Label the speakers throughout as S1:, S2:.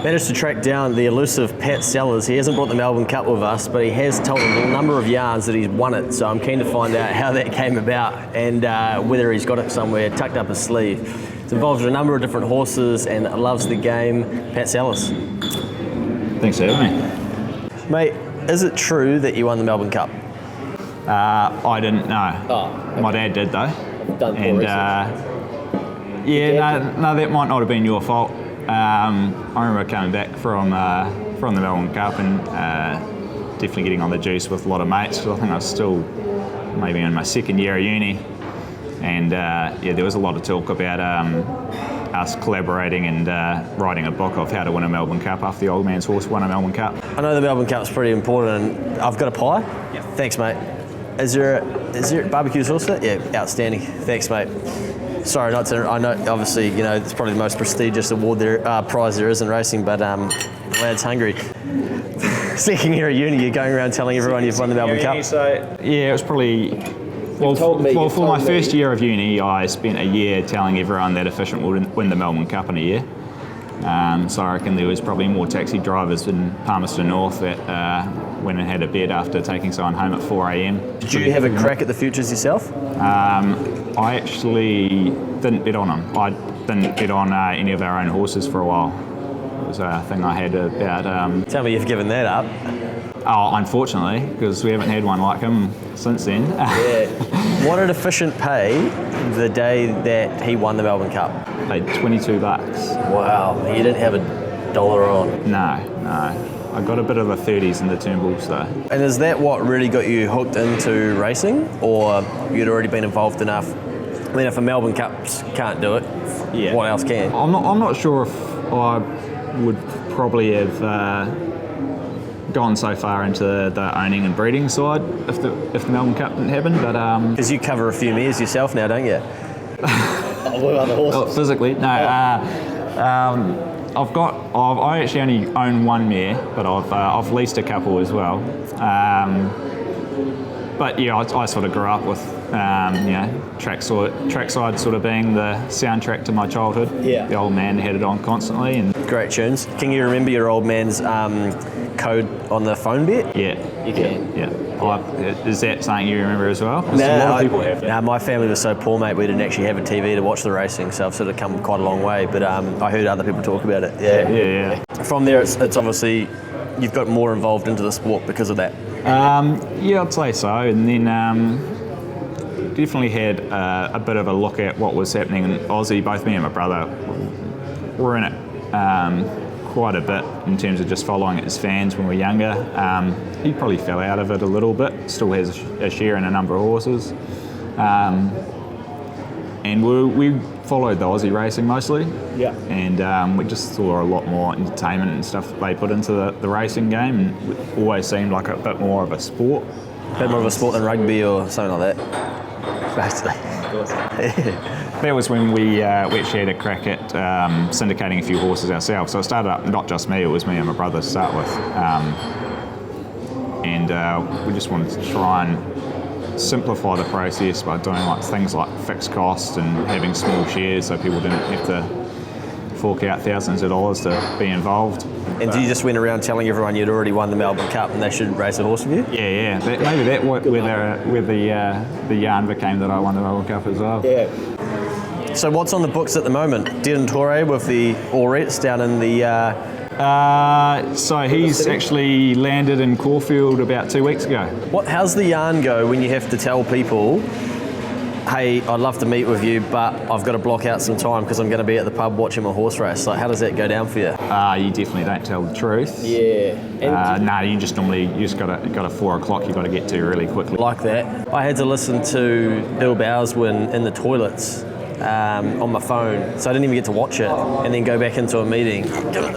S1: Managed to track down the elusive Pat Sellars. He hasn't brought the Melbourne Cup with us, but he has told a number of yarns that he's won it. So I'm keen to find out how that came about and whether he's got it somewhere tucked up his sleeve. He's involved in a number of different horses and loves the game. Pat Sellars.
S2: Thanks for having me.
S1: Mate, is it true that you won the Melbourne Cup?
S2: I didn't know.
S1: Oh, okay.
S2: My dad did though.
S1: I've done
S2: and no, that might not have been your fault. I remember coming back from the Melbourne Cup and definitely getting on the juice with a lot of mates. I think I was still maybe in my second year of uni, and there was a lot of talk about us collaborating and writing a book of how to win a Melbourne Cup after the old man's horse won a Melbourne Cup.
S1: I know the Melbourne Cup's pretty important. I've got a pie.
S2: Yeah.
S1: Thanks, mate. Is there barbecue sauce for it? Yeah, outstanding. Thanks, mate. Sorry, not to. I know, obviously, it's probably the most prestigious award prize there is in racing, but the lad's hungry. Second year at uni, you're going around telling everyone you've won the Melbourne Cup.
S2: Yeah, it was probably. Well, for my first year of uni, I spent a year telling everyone that Efficient would win the Melbourne Cup in a year. So I reckon there was probably more taxi drivers in Palmerston North that went and had a bed after taking someone home at 4 a.m.
S1: Did you have a crack at the futures yourself?
S2: I actually didn't bet on them. I didn't bet on any of our own horses for a while. It was a thing I had about...
S1: Tell me you've given that up.
S2: Oh, unfortunately, because we haven't had one like him since then.
S1: Yeah. What did Efficient pay the day that he won the Melbourne Cup?
S2: Paid $22.
S1: Wow, you didn't have $1 on?
S2: No. I got a bit of the 30s in the Turnbulls though.
S1: And is that what really got you hooked into racing, or you'd already been involved enough? I mean, if a Melbourne Cups can't do it, what else can?
S2: I'm not sure if I would probably have gone so far into the owning and breeding side if the Melbourne Cup didn't happen, but
S1: because you cover a few mares yourself now, don't you? What about the horses?
S2: Physically, no. I actually only own one mare, but I've leased a couple as well. But yeah, I sort of grew up with trackside sort of being the soundtrack to my childhood. Yeah. The old man had it on constantly, and
S1: great tunes. Can you remember your old man's code on the phone bet?
S2: Yeah,
S1: you can.
S2: Yeah. Is that something you remember as well?
S1: No, a lot of people have that. No, my family was so poor, mate. We didn't actually have a TV to watch the racing, so I've sort of come quite a long way. But I heard other people talk about it.
S2: Yeah.
S1: From there, it's obviously you've got more involved into the sport because of that.
S2: Yeah, I'd say so. And then definitely had a bit of a look at what was happening in Aussie. Both me and my brother were in it quite a bit in terms of just following it as fans when we were younger. He probably fell out of it a little bit, still has a share in a number of horses. And we followed the Aussie racing mostly. Yeah. And we just saw a lot more entertainment and stuff they put into the racing game, and it always seemed like a bit more of a sport.
S1: A bit more of a sport than rugby or something like that. Basically.
S2: That was when we actually had a crack at syndicating a few horses ourselves. So it started up, not just me, it was me and my brother to start with. And we just wanted to try and simplify the process by doing things like fixed costs and having small shares so people didn't have to fork out thousands of dollars to be involved.
S1: And you just went around telling everyone you'd already won the Melbourne Cup and they should race a horse with you?
S2: Yeah. Maybe that where the yarn became that I won the Melbourne Cup as well.
S1: Yeah. So what's on the books at the moment? Dean Torre with the Aurettes down in the...
S2: So he's actually landed in Caulfield about 2 weeks ago.
S1: How's the yarn go when you have to tell people, hey, I'd love to meet with you, but I've got to block out some time because I'm going to be at the pub watching my horse race? Like, how does that go down for you?
S2: You definitely don't tell the truth.
S1: Yeah.
S2: No, you just got a 4 o'clock you got to get to really quickly.
S1: Like that. I had to listen to Bill Bowers win in the toilets on my phone, so I didn't even get to watch it, and then go back into a meeting.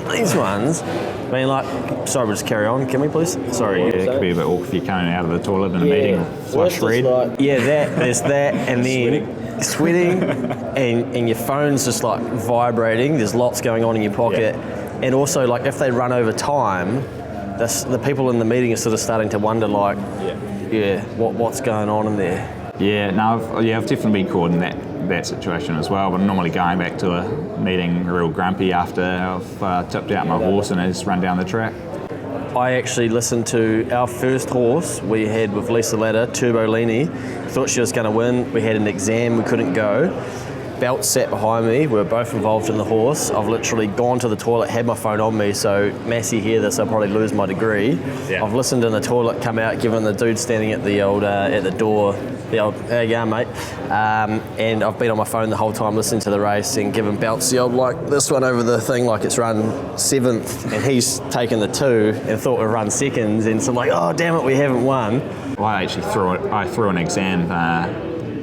S1: These ones, being like, sorry, we'll just carry on, can we please? Sorry.
S2: Yeah, it could be a bit awkward if you're coming out of the toilet in a meeting, flush red.
S1: There's that, and then sweating, and your phone's just like vibrating. There's lots going on in your pocket, and also like if they run over time, the people in the meeting are sort of starting to wonder like, what's going on in there.
S2: Yeah, no, I've definitely been caught in that that situation as well. But I'm normally going back to a meeting real grumpy after I've tipped out my horse and has run down the track.
S1: I actually listened to our first horse we had with Lisa Ladder, Turbolini. Thought she was going to win. We had an exam, we couldn't go. Belt sat behind me, we were both involved in the horse. I've literally gone to the toilet, had my phone on me, so Massey hear this, I'll probably lose my degree.
S2: Yeah.
S1: I've listened in the toilet, come out, given the dude standing at the old at the door, the old, how you going, mate? And I've been on my phone the whole time listening to the race and given Belts the old, like, this one over the thing like it's run 7th, and he's taken the 2 and thought we'd run seconds, and so I'm like, oh, damn it, we haven't won.
S2: I actually threw an exam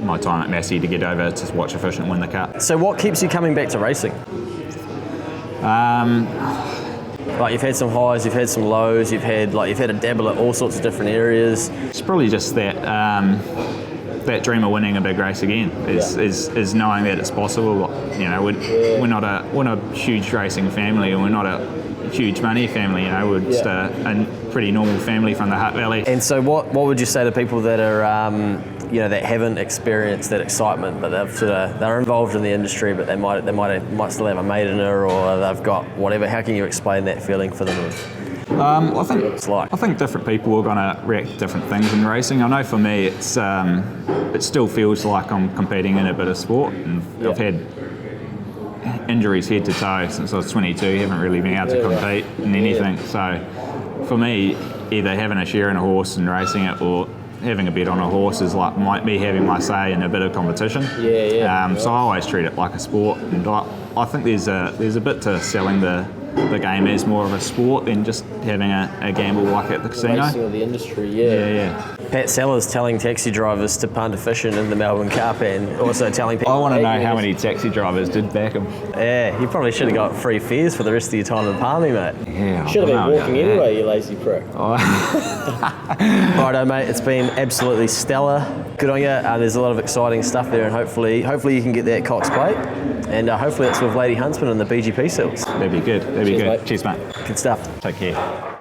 S2: my time at Massey to get over to watch Efficient win the Cup.
S1: So what keeps you coming back to racing? Like, you've had some highs, you've had some lows, you've had a dabble at all sorts of different areas.
S2: It's probably just that that dream of winning a big race again is knowing that it's possible. You know, we're not a huge racing family, and we're not a huge money family. You know, we're just a pretty normal family from the Hutt Valley.
S1: And so, what would you say to people that are that haven't experienced that excitement, but they're involved in the industry, but they might still have a mate in her, or they've got whatever? How can you explain that feeling for them?
S2: I think different people are going to react to different things in racing. I know for me, it still feels like I'm competing in a bit of sport, and I've had injuries head to toe since I was 22. Haven't really been able to compete in anything. So for me, either having a share in a horse and racing it, or having a bet on a horse is like me having my say in a bit of competition. So I always treat it like a sport, and I think there's a bit to selling the game as more of a sport than just having a gamble like at the casino.
S1: Racing of the industry, Pat Sellars telling taxi drivers to punt Efficient in the Melbourne Cup, and also telling people...
S2: I want to know how many taxi drivers did back him.
S1: Yeah, you probably should have got free fares for the rest of your time in Palmy, mate.
S2: Yeah,
S1: should have been walking anyway, you lazy prick. Righto, mate, it's been absolutely stellar. Good on you. There's a lot of exciting stuff there, and hopefully you can get that Cox plate, and hopefully it's with Lady Huntsman and the BGP seals.
S2: That'd be good. That'd be good.
S1: Mate.
S2: Cheers, mate.
S1: Good stuff.
S2: Take care.